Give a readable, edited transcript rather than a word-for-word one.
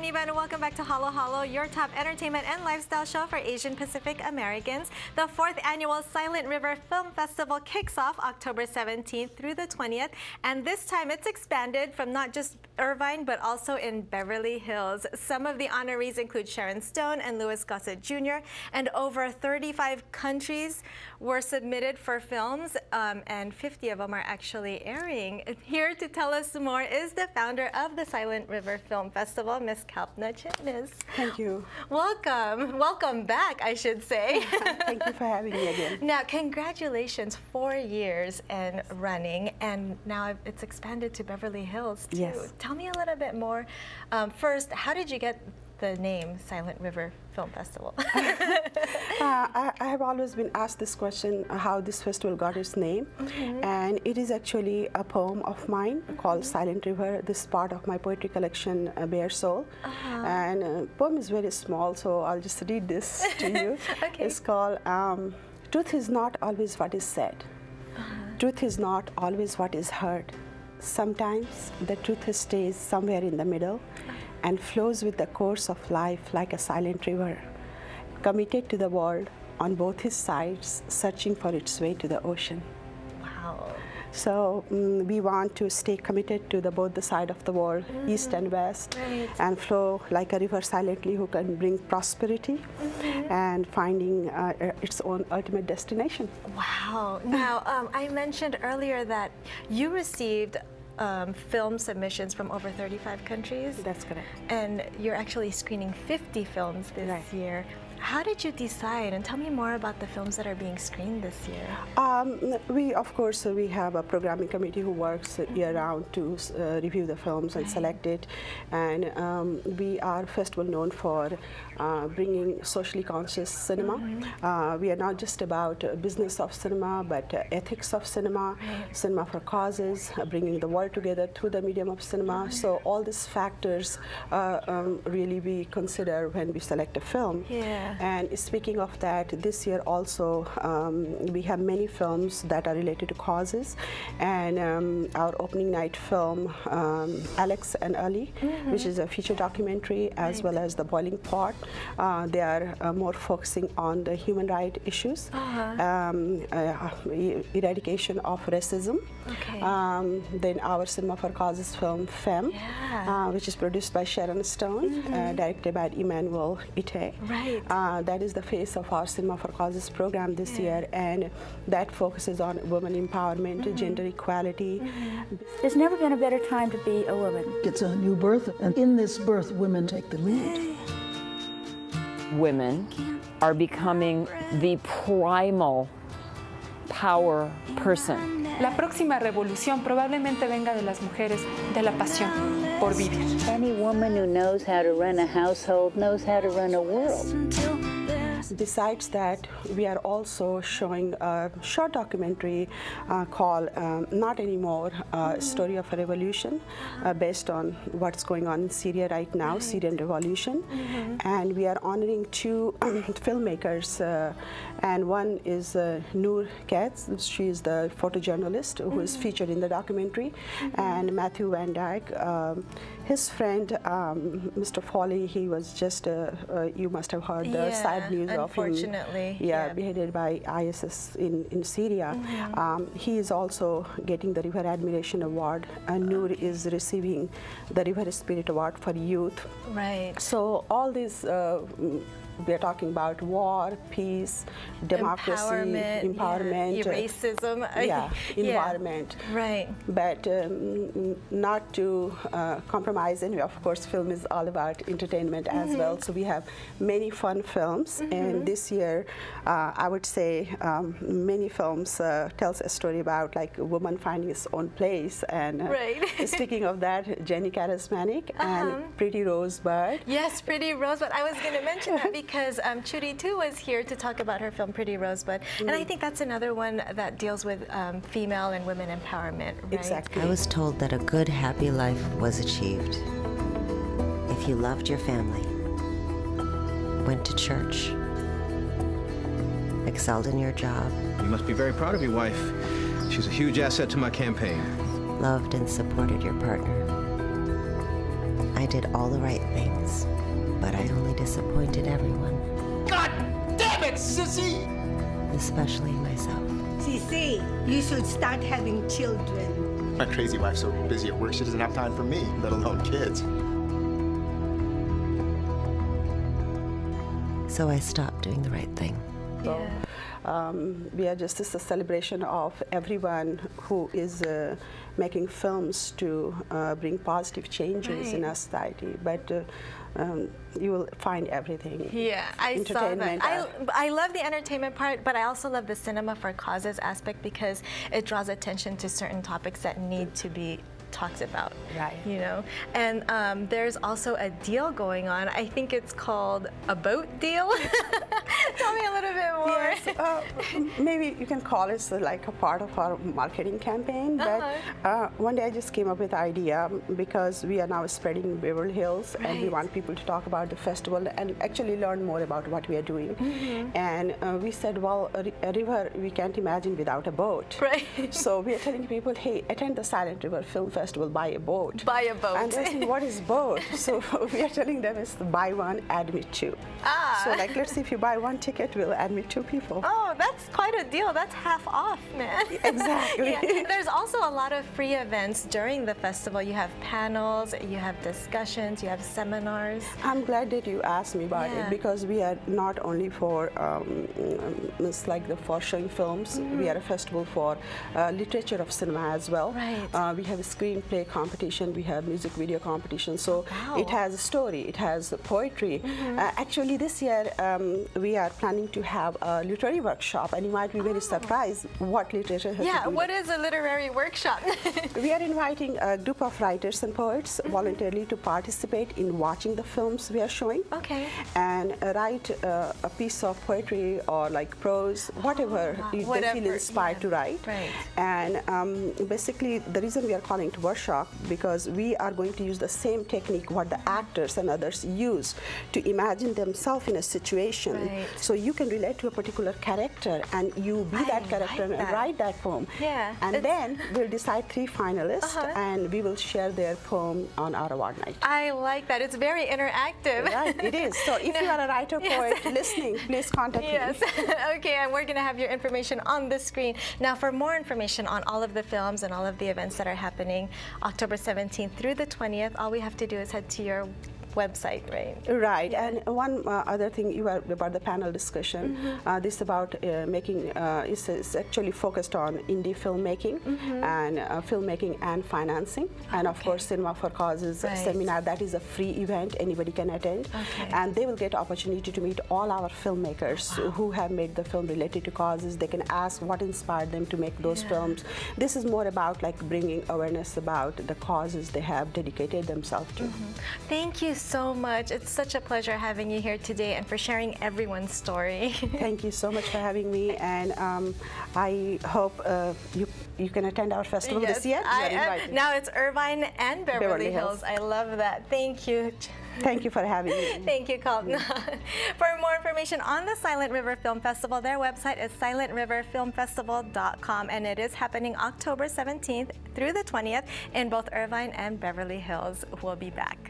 Iniba, and welcome back to Halo Halo, your top entertainment and lifestyle show for Asian Pacific Americans. The 4th annual Silent River Film Festival kicks off October 17th through the 20th, and this time it's expanded from not just Irvine, but also in Beverly Hills. Some of the honorees include Sharon Stone and Louis Gossett Jr., and over 35 countries were submitted for films, and 50 of them are actually airing. Here to tell us more is the founder of the Silent River Film Festival, Miss Kalpna. Thank you. Welcome. Welcome back, I should say. Thank you for having me again. Now, congratulations, 4 years and running, and now it's expanded to Beverly Hills too. Yes. Tell me a little bit more. First, how did you get the name Silent River Film Festival? I have always been asked this question, how this festival got its name, and it is actually a poem of mine called Silent River. This is part of my poetry collection, Bare Soul, and the poem is very small, so I'll just read this to you. Okay. It's called, Truth is not always what is said. Truth is not always what is heard. Sometimes the truth stays somewhere in the middle and flows with the course of life like a silent river, committed to the world on both its sides, searching for its way to the ocean. Wow. So we want to stay committed to both the side of the world, east and west, and flow like a river silently who can bring prosperity and finding its own ultimate destination. Wow. Now, I mentioned earlier that you received film submissions from over 35 countries. That's correct. And you're actually screening 50 films this year. How did you decide? And tell me more about the films that are being screened this year. Of course, we have a programming committee who works year-round to review the films and select it. And we are festival known for bringing socially conscious cinema. We are not just about business of cinema, but ethics of cinema, cinema for causes, bringing the world together through the medium of cinema. So all these factors really we consider when we select a film. And speaking of that, this year also we have many films that are related to causes, and our opening night film, Alex and Ali, which is a feature documentary, as well as The Boiling Pot. They are more focusing on the human rights issues, eradication of racism. Then our Cinema for Causes film, Femme, which is produced by Sharon Stone, directed by Emmanuel Ite. That is the face of our Cinema for Causes program this year, and that focuses on women empowerment, gender equality. There's never been a better time to be a woman. It's a new birth, and in this birth, women take the lead. Women are becoming the primal power person. La próxima revolución probablemente venga de las mujeres, de la pasión por vivir. Any woman who knows how to run a household knows how to run a world. Besides that, we are also showing a short documentary called Not Anymore, Story of a Revolution, based on what's going on in Syria right now, Syrian Revolution. And we are honoring 2 filmmakers, and one is Noor Katz. She is the photojournalist who is featured in the documentary, and Matthew Van Dyke. His friend, Mr. Foley, he was just, you must have heard the sad news of him. Beheaded by ISIS in Syria. He is also getting the River Admiration Award, and Noor is receiving the River Spirit Award for youth. So all these, we are talking about war, peace, democracy, empowerment, racism, environment. But not to compromise, and of course film is all about entertainment as well. So we have many fun films, and this year I would say many films tells a story about like a woman finding its own place. And speaking of that, Jenny Charismatic and Pretty Rosebud. Yes, Pretty Rosebud. I was going to mention that because Chudi too was here to talk about her film Pretty Rosebud, and I think that's another one that deals with female and women empowerment. Exactly. I was told that a good, happy life was achieved if you loved your family, went to church, excelled in your job. You must be very proud of your wife. She's a huge asset to my campaign. Loved and supported your partner. I did all the right things, but I only disappointed everyone. God damn it, sissy! Especially myself. Sissy, you should start having children. My crazy wife's so busy at work, she doesn't have time for me, let alone kids. So I stopped doing the right thing. So, we are just a celebration of everyone who is making films to bring positive changes in our society. But you will find everything. Yeah, I saw that. I love the entertainment part, but I also love the cinema for causes aspect because it draws attention to certain topics that need to be talked about, right? You know, and there's also a deal going on. I think it's called a boat deal. Tell me a little bit more. Yes, maybe you can call it like a part of our marketing campaign. But one day I just came up with the idea because we are now spreading in Beverly Hills, and we want people to talk about the festival and actually learn more about what we are doing. And we said, well, a river we can't imagine without a boat. Right. So we are telling people, hey, attend the Silent River Film Festival, buy a boat. Buy a boat. And they're saying, what is boat? So we are telling them it's the buy one, admit two. So like, let's see, if you buy one ticket, we'll admit 2 people. Oh, that's quite a deal. That's half off, man. Exactly. Yeah. There's also a lot of free events during the festival. You have panels, you have discussions, you have seminars. I'm glad that you asked me about it, because we are not only for it's like for showing films. We are a festival for literature of cinema as well. Right. We have a screenplay competition, we have music video competition. So it has a story, it has poetry. Actually, this year we are planning to have a literary workshop, and you might be very surprised what literature has to do. What is a literary workshop? We are inviting a group of writers and poets voluntarily to participate in watching the films we are showing. Okay. And write a piece of poetry or like prose, whatever they feel inspired to write. Right. And basically the reason we are calling it workshop, because we are going to use the same technique what the actors and others use to imagine themselves in a situation. Right. So you can relate to a particular character and you be that character and write that poem. Yeah. And then we'll decide 3 finalists and we will share their poem on our award night. I like that. It's very interactive. Right, it is. So if you are a writer, poet, listening, please contact me. Okay, and we're going to have your information on the screen. Now, for more information on all of the films and all of the events that are happening October 17th through the 20th, all we have to do is head to your website, right? Right. And one other thing you were about the panel discussion. This about making is actually focused on indie filmmaking and filmmaking and financing, and of course Cinema for Causes seminar. That is a free event, anybody can attend, and they will get opportunity to meet all our filmmakers who have made the film related to causes. They can ask what inspired them to make those films. This is more about like bringing awareness about the causes they have dedicated themselves to. Thank you so much. It's such a pleasure having you here today and for sharing everyone's story. Thank you so much for having me, and I hope you can attend our festival this year. Now it's Irvine and Beverly Hills. I love that. Thank you. Thank you for having me. Thank you, Kalpna. For more information on the Silent River Film Festival, their website is silentriverfilmfestival.com, and it is happening October 17th through the 20th in both Irvine and Beverly Hills. We'll be back.